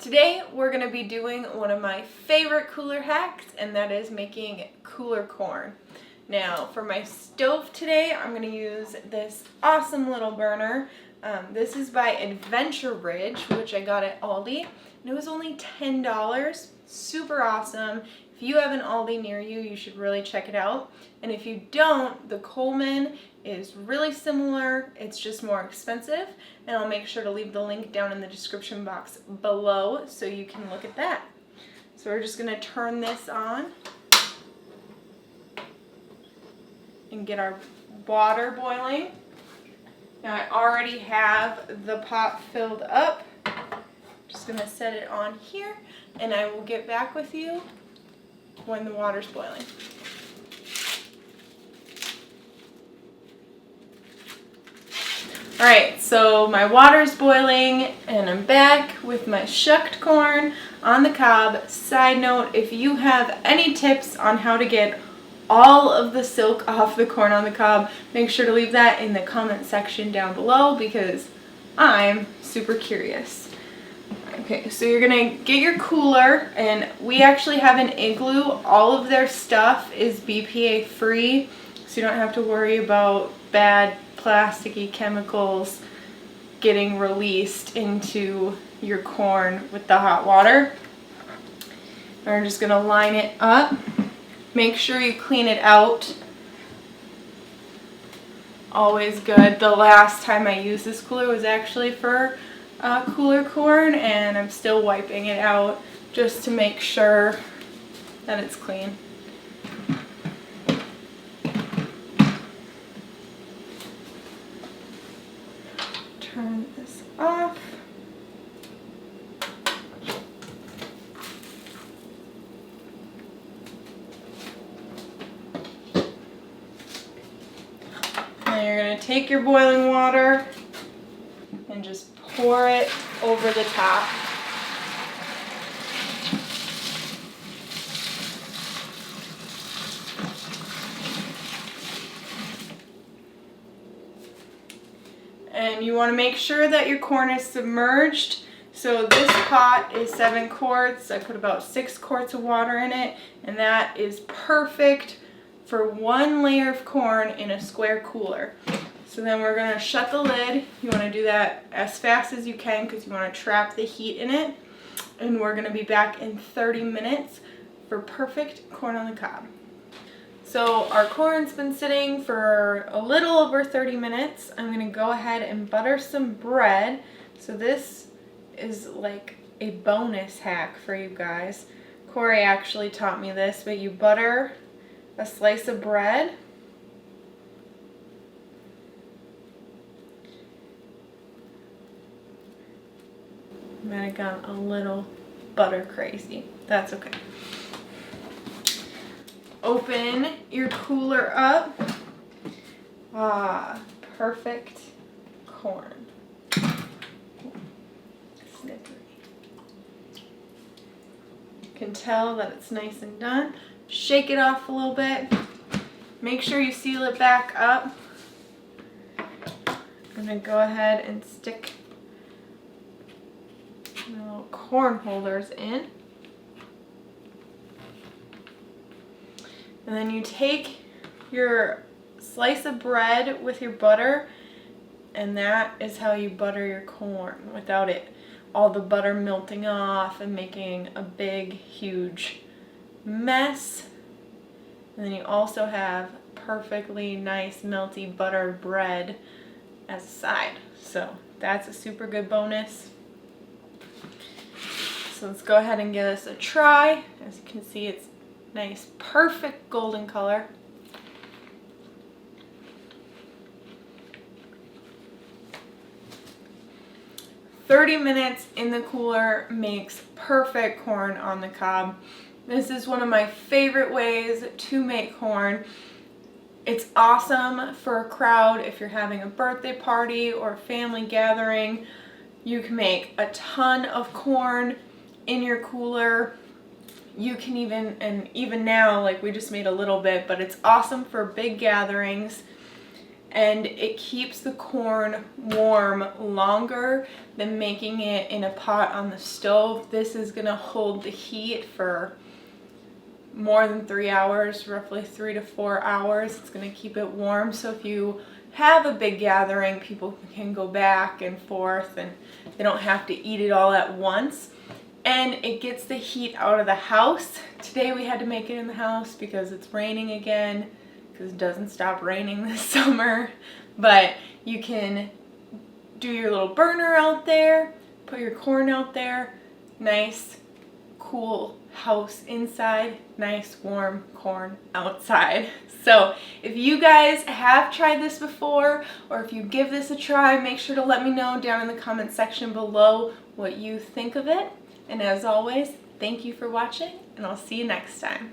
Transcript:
Today we're going to be doing one of my favorite cooler hacks, and that is making cooler corn. Now for my stove today, I'm going to use this awesome little burner. This is by Adventure Ridge, which I got at Aldi, and it was only $10. Super awesome. If you have an Aldi near you, you should really check it out. And if you don't, the Coleman is really similar. It's just more expensive, and I'll make sure to leave the link down in the description box below so you can look at that. So we're just going to turn this on and get our water boiling. Now I already have the pot filled up. Just going to set it on here, and I will get back with you when the water's boiling. Alright, so my water's boiling and I'm back with my shucked corn on the cob. Side note, if you have any tips on how to get all of the silk off the corn on the cob, make sure to leave that in the comment section down below because I'm super curious. Okay, so you're gonna get your cooler, and we actually have an Igloo. All of their stuff is BPA free, so you don't have to worry about bad plasticky chemicals getting released into your corn with the hot water. We're just gonna line it up. Make sure you clean it out. Always good. The last time I used this cooler was actually for cooler corn, and I'm still wiping it out just to make sure that it's clean. Turn this off. Now you're going to take your boiling water and just pour it over the top. And you want to make sure that your corn is submerged. So this pot is 7 quarts. I put about 6 quarts of water in it, and that is perfect for 1 layer of corn in a square cooler. So then we're going to shut the lid. You want to do that as fast as you can because you want to trap the heat in it. And we're going to be back in 30 minutes for perfect corn on the cob. So our corn's been sitting for a little over 30 minutes. I'm going to go ahead and butter some bread. So this is like a bonus hack for you guys. Corey actually taught me this, but you butter a slice of bread. I might have gone a little butter crazy. That's okay. Open your cooler up. Ah, perfect corn. Slippery. You can tell that it's nice and done. Shake it off a little bit. Make sure you seal it back up. I'm going to go ahead and stick my little corn holders in. And then you take your slice of bread with your butter, and that is how you butter your corn without it, all the butter melting off and making a big, huge mess. And then you also have perfectly nice, melty buttered bread as a side. So that's a super good bonus. So let's go ahead and give this a try. As you can see, it's nice, perfect golden color. "30 minutes in the cooler makes perfect corn on the cob." This is one of my favorite ways to make corn. It's awesome for a crowd if you're having a birthday party or a family gathering. You can make a ton of corn in your cooler. You can even now, like we just made a little bit, but it's awesome for big gatherings. and it keeps the corn warm longer than making it in a pot on the stove. This is gonna hold the heat for more than 3 hours, roughly 3 to 4 hours. It's gonna keep it warm, so if you have a big gathering, people can go back and forth and they don't have to eat it all at once. And it gets the heat out of the house. Today we had to make it in the house because it's raining again, because it doesn't stop raining this summer. But you can do your little burner out there, put your corn out there, nice, cool house inside, nice warm corn outside. So if you guys have tried this before, or if you give this a try, make sure to let me know down in the comment section below what you think of it. And as always, thank you for watching, and I'll see you next time.